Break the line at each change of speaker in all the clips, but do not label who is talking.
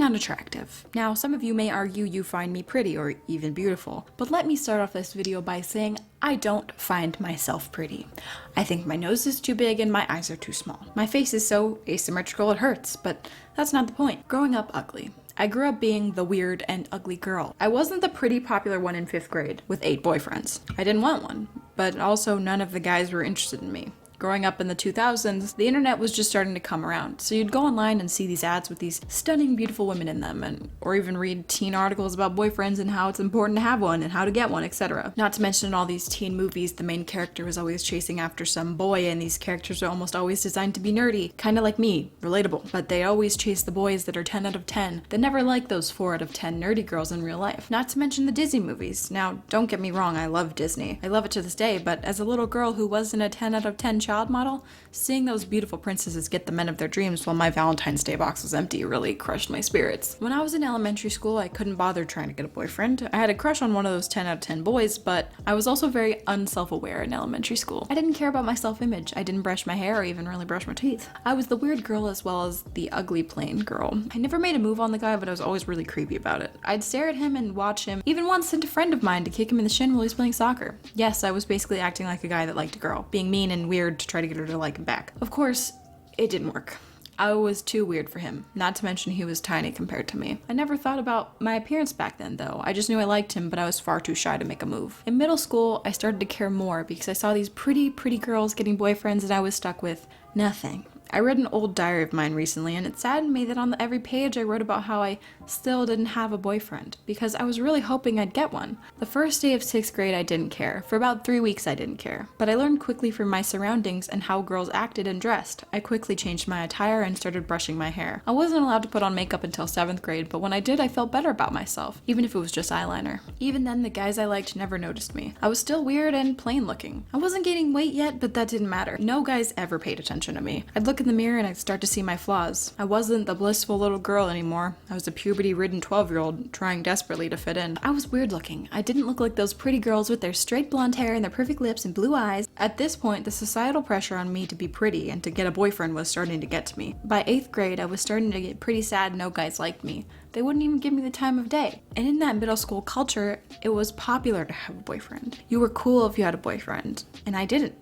unattractive. Now, some of you may argue you find me pretty or even beautiful, but let me start off this video by saying I don't find myself pretty. I think my nose is too big and my eyes are too small. My face is so asymmetrical it hurts, but that's not the point. Growing up ugly. I grew up being the weird and ugly girl. I wasn't the pretty popular one in 5th grade with 8 boyfriends. I didn't want one, but also none of the guys were interested in me. Growing up in the 2000s, the internet was just starting to come around, so you'd go online and see these ads with these stunning, beautiful women in them, or even read teen articles about boyfriends and how it's important to have one and how to get one, etc. Not to mention in all these teen movies, the main character was always chasing after some boy, and these characters are almost always designed to be nerdy, kinda like me, relatable, but they always chase the boys that are 10 out of 10. They never like those 4 out of 10 nerdy girls in real life. Not to mention the Disney movies. Now, don't get me wrong, I love Disney. I love it to this day, but as a little girl who wasn't a 10 out of 10 child model, seeing those beautiful princesses get the men of their dreams while my Valentine's Day box was empty really crushed my spirits. When I was in elementary school, I couldn't bother trying to get a boyfriend. I had a crush on one of those 10 out of 10 boys, but I was also very unself-aware in elementary school. I didn't care about my self-image. I didn't brush my hair or even really brush my teeth. I was the weird girl as well as the ugly plain girl. I never made a move on the guy, but I was always really creepy about it. I'd stare at him and watch him, even once sent a friend of mine to kick him in the shin while he was playing soccer. Yes, I was basically acting like a guy that liked a girl, being mean and weird to try to get her to like him back. Of course, it didn't work. I was too weird for him, not to mention he was tiny compared to me. I never thought about my appearance back then though. I just knew I liked him, but I was far too shy to make a move. In middle school, I started to care more because I saw these pretty girls getting boyfriends and I was stuck with nothing. I read an old diary of mine recently and it saddened me that on every page I wrote about how I still didn't have a boyfriend because I was really hoping I'd get one. The first day of 6th grade I didn't care. For about 3 weeks I didn't care. But I learned quickly from my surroundings and how girls acted and dressed. I quickly changed my attire and started brushing my hair. I wasn't allowed to put on makeup until 7th grade, but when I did I felt better about myself, even if it was just eyeliner. Even then the guys I liked never noticed me. I was still weird and plain looking. I wasn't gaining weight yet, but that didn't matter. No guys ever paid attention to me. I'd look in the mirror and I'd start to see my flaws. I wasn't the blissful little girl anymore. I was a puberty-ridden 12-year-old trying desperately to fit in. I was weird looking. I didn't look like those pretty girls with their straight blonde hair and their perfect lips and blue eyes. At this point, the societal pressure on me to be pretty and to get a boyfriend was starting to get to me. By 8th grade, I was starting to get pretty sad no guys liked me. They wouldn't even give me the time of day. And in that middle school culture, it was popular to have a boyfriend. You were cool if you had a boyfriend, and I didn't.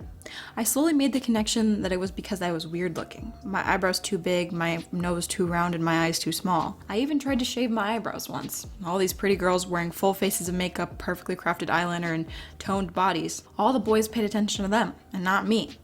I slowly made the connection that it was because I was weird looking. My eyebrows too big, my nose too round, and my eyes too small. I even tried to shave my eyebrows once. All these pretty girls wearing full faces of makeup, perfectly crafted eyeliner, and toned bodies. All the boys paid attention to them, and not me.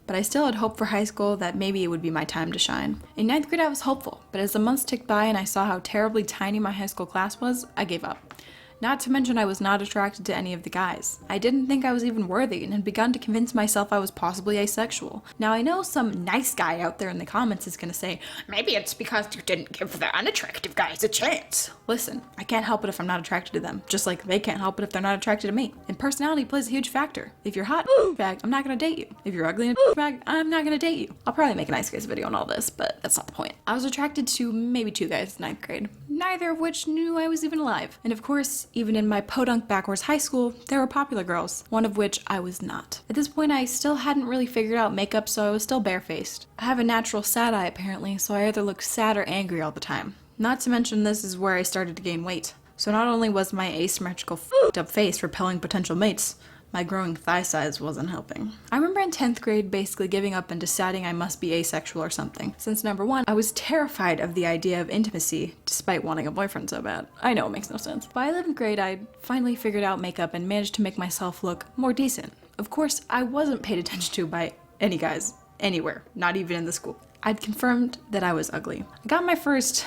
But I still had hope for high school that maybe it would be my time to shine. In 9th grade I was hopeful, but as the months ticked by and I saw how terribly tiny my high school class was, I gave up. Not to mention I was not attracted to any of the guys. I didn't think I was even worthy and had begun to convince myself I was possibly asexual. Now I know some nice guy out there in the comments is gonna say, maybe it's because you didn't give the unattractive guys a chance. Listen, I can't help it if I'm not attracted to them, just like they can't help it if they're not attracted to me. And personality plays a huge factor. If you're hot, bag, I'm not gonna date you. If you're ugly, bag, I'm not gonna date you. I'll probably make a nice guys video on all this, but that's not the point. I was attracted to maybe 2 guys in 9th grade, neither of which knew I was even alive. And of course, even in my podunk backwards high school, there were popular girls, one of which I was not. At this point, I still hadn't really figured out makeup, so I was still barefaced. I have a natural sad eye apparently, so I either look sad or angry all the time. Not to mention this is where I started to gain weight. So not only was my asymmetrical f***ed up face repelling potential mates, my growing thigh size wasn't helping. I remember in 10th grade basically giving up and deciding I must be asexual or something. Since number 1, I was terrified of the idea of intimacy despite wanting a boyfriend so bad. I know it makes no sense. By 11th grade, I finally figured out makeup and managed to make myself look more decent. Of course, I wasn't paid attention to by any guys anywhere, not even in the school. I'd confirmed that I was ugly. I got my first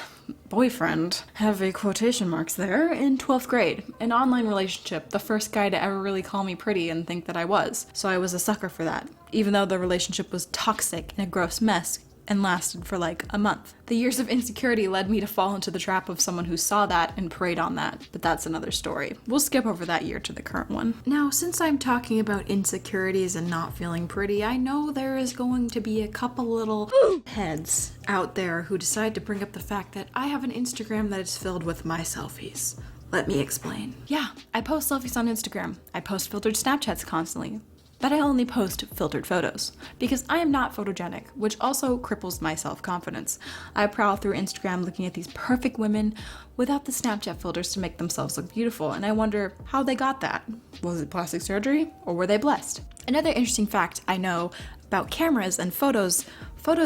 boyfriend, heavy quotation marks there, in 12th grade. An online relationship, the first guy to ever really call me pretty and think that I was. So I was a sucker for that, even though the relationship was toxic and a gross mess and lasted for like a month. The years of insecurity led me to fall into the trap of someone who saw that and preyed on that, but that's another story. We'll skip over that year to the current one. Now, since I'm talking about insecurities and not feeling pretty, I know there is going to be a couple little heads out there who decide to bring up the fact that I have an Instagram that is filled with my selfies. Let me explain. Yeah, I post selfies on Instagram. I post filtered Snapchats constantly. but I only post filtered photos because I am not photogenic, which also cripples my self-confidence. I prowl through Instagram looking at these perfect women without the Snapchat filters to make themselves look beautiful, and I wonder how they got that. Was it plastic surgery, or were they blessed? Another interesting fact I know about cameras and photos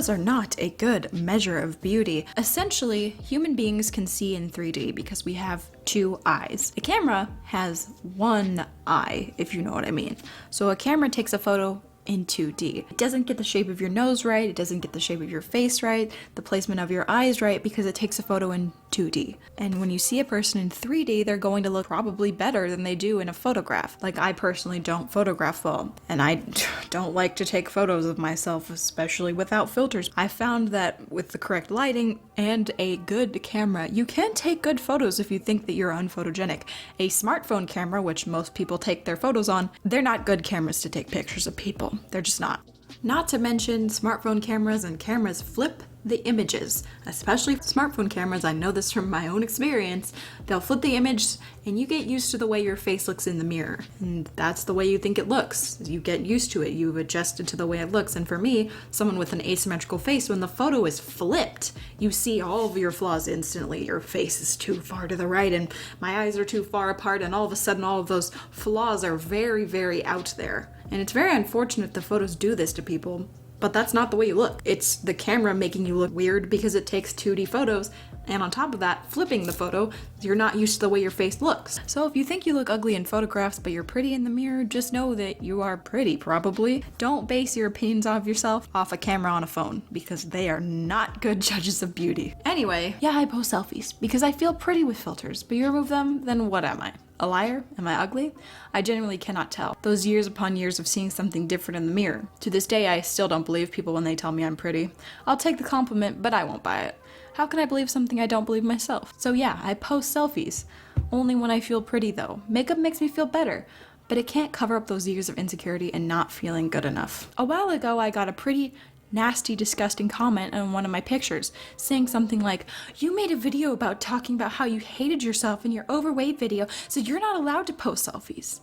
are not a good measure of beauty. Essentially, human beings can see in 3D because we have two eyes. A camera has one eye, if you know what I mean. So a camera takes a photo in 2D. It doesn't get the shape of your nose right, it doesn't get the shape of your face right, the placement of your eyes right, because it takes a photo in 2D. And when you see a person in 3D, they're going to look probably better than they do in a photograph. Like, I personally don't photograph well, and I don't like to take photos of myself, especially without filters. I found that with the correct lighting and a good camera, you can take good photos if you think that you're unphotogenic. A smartphone camera, which most people take their photos on, they're not good cameras to take pictures of people. They're just not. Not to mention, smartphone cameras and cameras flip the images, especially smartphone cameras. I know this from my own experience. They'll flip the image and you get used to the way your face looks in the mirror. And that's the way you think it looks. You get used to it. You've adjusted to the way it looks. And for me, someone with an asymmetrical face, when the photo is flipped, you see all of your flaws instantly. Your face is too far to the right and my eyes are too far apart, and all of a sudden all of those flaws are very, very out there. And it's very unfortunate the photos do this to people, but that's not the way you look. It's the camera making you look weird because it takes 2D photos, and on top of that, flipping the photo, you're not used to the way your face looks. So if you think you look ugly in photographs but you're pretty in the mirror, just know that you are pretty, probably. Don't base your opinions of yourself off a camera on a phone, because they are not good judges of beauty. Anyway, yeah, I post selfies because I feel pretty with filters, but you remove them, then what am I? A liar? Am I ugly? I genuinely cannot tell. Those years upon years of seeing something different in the mirror. To this day, I still don't believe people when they tell me I'm pretty. I'll take the compliment, but I won't buy it. How can I believe something I don't believe myself? So yeah, I post selfies. Only when I feel pretty though. Makeup makes me feel better, but it can't cover up those years of insecurity and not feeling good enough. A while ago, I got a pretty nasty, disgusting comment on one of my pictures, saying something like, "You made a video about talking about how you hated yourself in your overweight video, so you're not allowed to post selfies."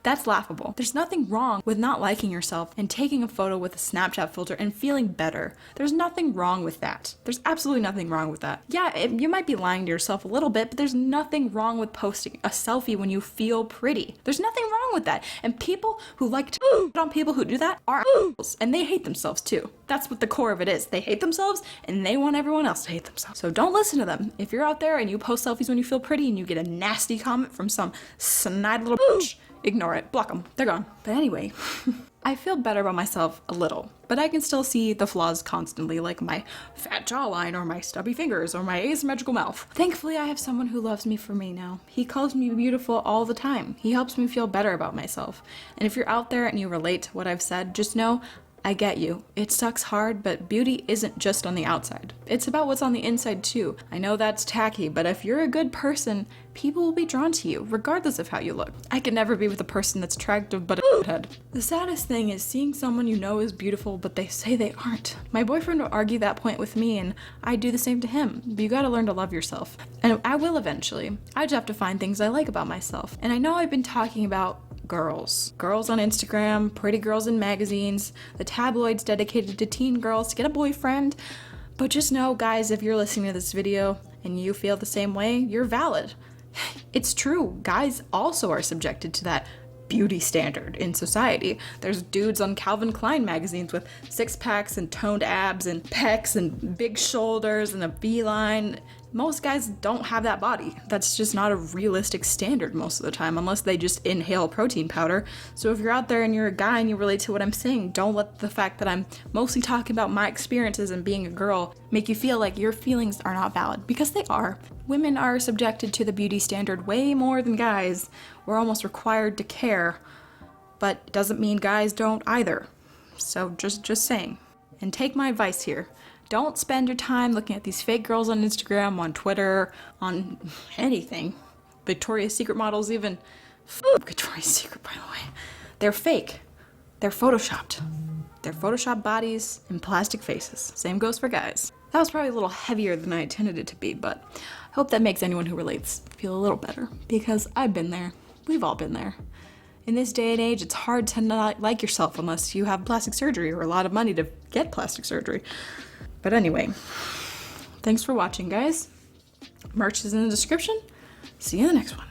That's laughable. There's nothing wrong with not liking yourself and taking a photo with a Snapchat filter and feeling better. There's nothing wrong with that. There's absolutely nothing wrong with that. Yeah, you might be lying to yourself a little bit, but there's nothing wrong with posting a selfie when you feel pretty. There's nothing wrong with that. And people who like to on people who do that are assholes, and they hate themselves too. That's what the core of it is. They hate themselves and they want everyone else to hate themselves. So don't listen to them. If you're out there and you post selfies when you feel pretty and you get a nasty comment from some snide little bitch, ignore it, block them, they're gone. But anyway, I feel better about myself a little, but I can still see the flaws constantly, like my fat jawline or my stubby fingers or my asymmetrical mouth. Thankfully, I have someone who loves me for me now. He calls me beautiful all the time. He helps me feel better about myself. And if you're out there and you relate to what I've said, just know I get you. It sucks hard, but beauty isn't just on the outside. It's about what's on the inside too. I know that's tacky, but if you're a good person, people will be drawn to you, regardless of how you look. I could never be with a person that's attractive but a head. The saddest thing is seeing someone you know is beautiful, but they say they aren't. My boyfriend would argue that point with me, and I'd do the same to him. But you gotta learn to love yourself. And I will eventually. I just have to find things I like about myself. And I know I've been talking about girls on Instagram, pretty girls in magazines, the tabloids dedicated to teen girls to get a boyfriend. But just know, guys, if you're listening to this video and you feel the same way, you're valid. It's true. Guys also are subjected to that beauty standard in society. There's dudes on Calvin Klein magazines with six packs and toned abs and pecs and big shoulders and a V-line. Most guys don't have that body. That's just not a realistic standard most of the time, unless they just inhale protein powder. So if you're out there and you're a guy and you relate to what I'm saying, don't let the fact that I'm mostly talking about my experiences and being a girl make you feel like your feelings are not valid, because they are. Women are subjected to the beauty standard way more than guys. We're almost required to care, but it doesn't mean guys don't either. So just saying. And take my advice here. Don't spend your time looking at these fake girls on Instagram, on Twitter, on anything. Victoria's Secret models even. Victoria's Secret, by the way. They're fake. They're photoshopped. They're photoshopped bodies and plastic faces. Same goes for guys. That was probably a little heavier than I intended it to be, but I hope that makes anyone who relates feel a little better, because I've been there. We've all been there. In this day and age, it's hard to not like yourself unless you have plastic surgery or a lot of money to get plastic surgery. But anyway, thanks for watching, guys. Merch is in the description. See you in the next one.